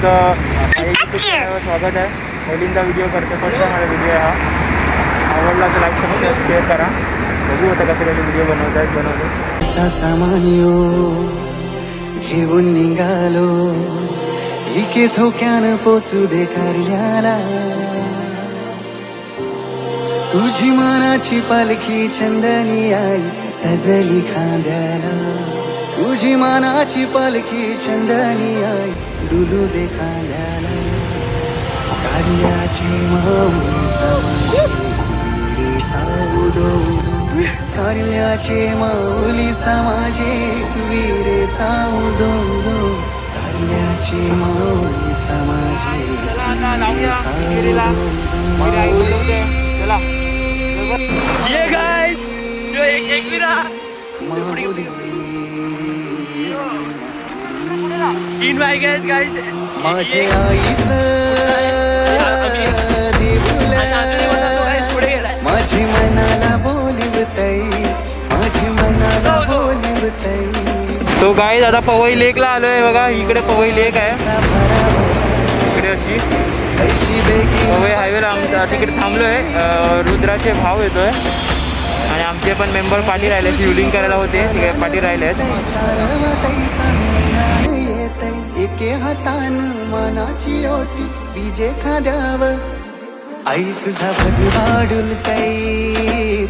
तुमचं यूट्यूब चॅनलवर स्वागत आहे. पहिल्यांदा व्हिडिओ करते, फर्स्ट टाइम माझा व्हिडिओ हा. आवडला तर लाईक सबस्क्राईब शेअर करा. बघू आता कसं कसं व्हिडिओ बनवतो. सामानियो घेऊन निघालो, एके झोक्यानं पोचू दे कार्याला. तुझी मनाची पालखी चंदनी आई सजली खांद्याला. तुझी मनाची पालखी चंदनी आई डुलू दे खांद्याला. कार्याची माऊलीचा माझे उदो कार्याचे माऊलीचा माझे वीरेचा उदो कार्याचे माऊलीचा माझे वीरेचा उदो. ये गाइस जो एक विरा तीन बाय गाइस माझे आईचं देऊळ माझी मनाला बोलवतई, माझी मनाला बोलवतई. तो गाइस आता पवई लेकला आलोय बघा. इकडे पवई लेक आहे. इकडे अशी पवई हायवेला आमचा तिकडे थांबलोय. रुद्राचे भाव येतोय आणि आमचे पण मेंबर पाठी राहिले. शिवलिंग करायला होते तिकडे पाठी राहिले आहेत. एके हातान मनाची ओटी बीजे खाद्याव आई तुझा भगवा डुलतई.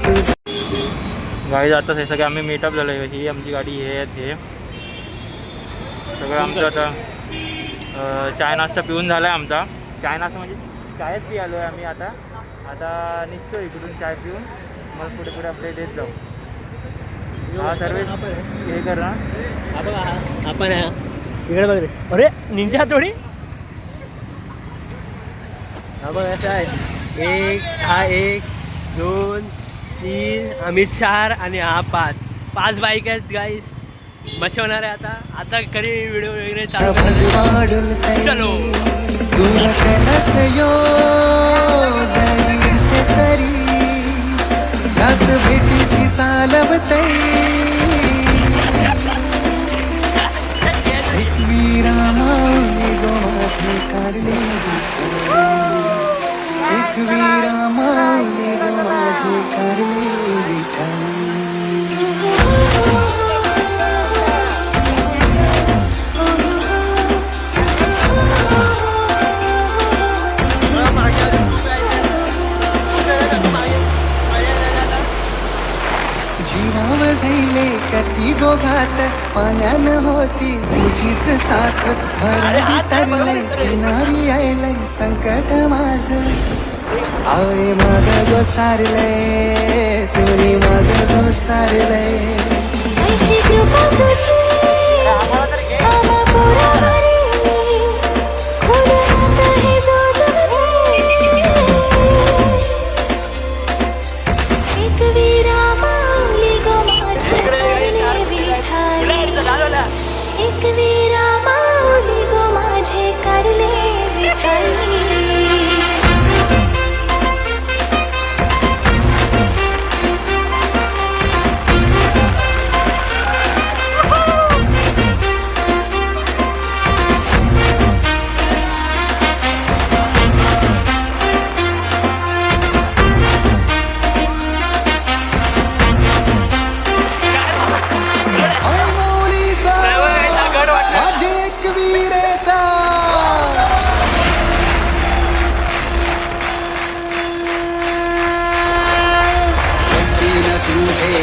गाडी जातात हे सगळे आम्ही मीटअप झालो. ही आमची गाडी हे आहेत. हे सगळं आमचं आता चाय नाश्ता पिऊन झाला आहे आमचा. चाय नाश्ता म्हणजे चायच पी आलो आहे आम्ही. आता निघतो इकडून चाय पिऊन. मग पुढे पुढे आपले देत जाऊ. हा सर्व हे कर ना आपण इकडे बघ रे. अरे निंजा थोडी. हा बघ असं आहे. एक 2 3 आम्ही 4 आणि हा 5 बाईक आहेत गाईस. मच्छा होणार आहे आता करी व्हिडिओ वगैरे चालू करणार. चलो भेटीची चालवतई. वीरा माऊली गो माझे कारले एक वीरा माऊली गो माझे कारले विठाई. जीवाव झैले कती गोघात पाण्यानं होती तुझीच साथ. भर तरले किनारी यायलंय संकट माझं. आवे मग गोसारले तुनी मग गोसारले. एक वीरा माऊली गो माझे कारले विठाई.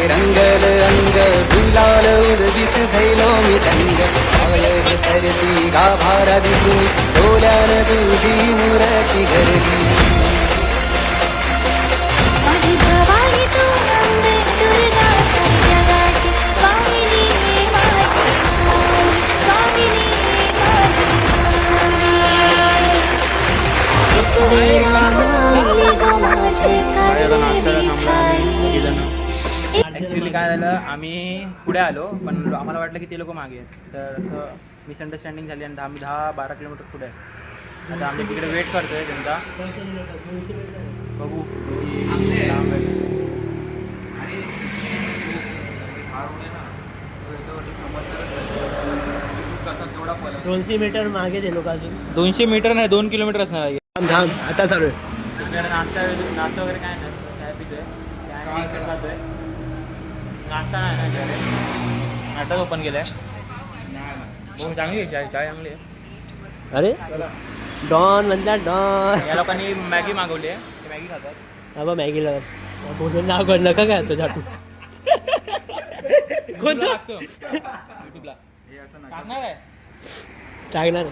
रंगल अंग गुलाल उर्वित झैलो मी दंग. आयग सरती गाभारा दिसून डोल्यान तुझी मूर्ती घरली. माझी भवानी तू अंबे दुर्गा साई जगाची स्वामिनी माझी स्वामिनी माझी. एक वीरा माऊली गो माझे कारले विठाई. ॲक्च्युली काय झालं, आम्ही पुढे आलो पण आम्हाला वाटलं की ते लोक मागे आहेत. तर असं मिसअंडरस्टँडिंग झाली आणि आम्ही 10-12 किलोमीटर पुढे आहे. आता आम्ही तिकडे वेट करतोय त्यांचा. बघू कसा तेवढा 200 मीटर मागे ते लोक अजून 200 मीटर नाही 2 किलोमीटर असणार आहे. थांब आता चालू आहे. तिकडे नाश्ता वगैरे काय नाही, काय पितोय जातोय. नाश्ता नाही ना इकडे. नाश्ताच ओपन केलाय. हो चांगली आहे चाय चांगली आहे. अरे डॉन म्हणतात डॉन. या लोकांनी मॅगी मागवली आहे, ते मॅगी खातात. हा बा मॅगीला बोलून नाव कर नका काय असं झाटू. कोणतं युट्यूबला टाकणार आहे. टाकणार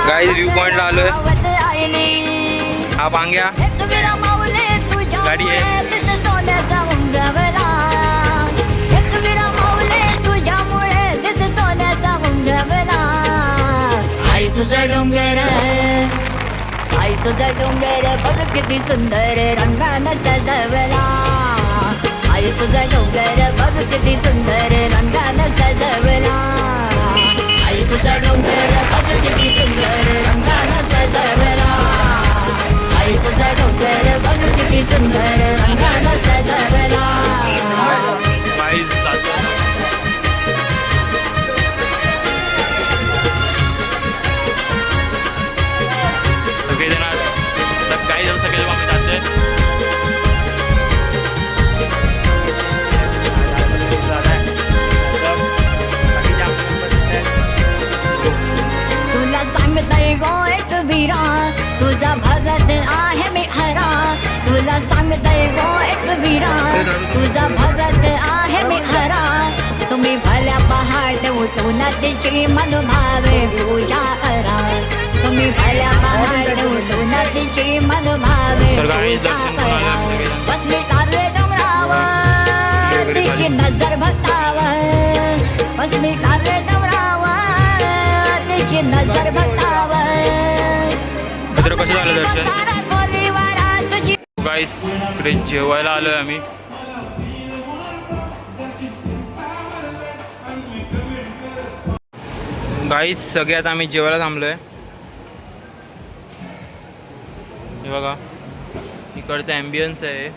गाईज व्ह्यू पॉइंटला आलोय. हा पांग्या गाडी आहे. आई तुझा डोंगर आई तुझा डोंगर बघ किती सुंदर रंगानं सजवला. आई तुझा डोंगर बघ किती सुंदर रंगानं सजवला. आई तुझा डोंगर बघ किती सुंदर रंगानं सजवला. आई तुझा डोंगर बघ किती सुंदर रंगानं सजवला. गाईज सगळेजण गाईज सगळे लोक आम्ही जातोय. तुला सांगताय गो एक वीरा तुझा भगत आहे मी हरा. तुला सांगताय गो एक वीरा तुझा भगत आहे मी हरा. तुम्ही भल्या पहाट उठून तिची मनभावे पूजा करा. तुम्ही भल्या पहाट उठून तिची मनभावे तर गाईज पूजा दर्शन करा. करायला सगळेजण. बसली तारे डोंगरावर तिची नजर भक्तावर. बसली तारे डोंगरावर तिची नजर भक्तावर. मित्र कसं झालं दर्शन? सारा बोलीवारा तुझी गाईस इकडे जेवायला आलोय आम्ही. गाईस सगळ्यात आम्ही जेवायला थांबलोय. हे बघा इकडचं ॲम्बियन्स आहे.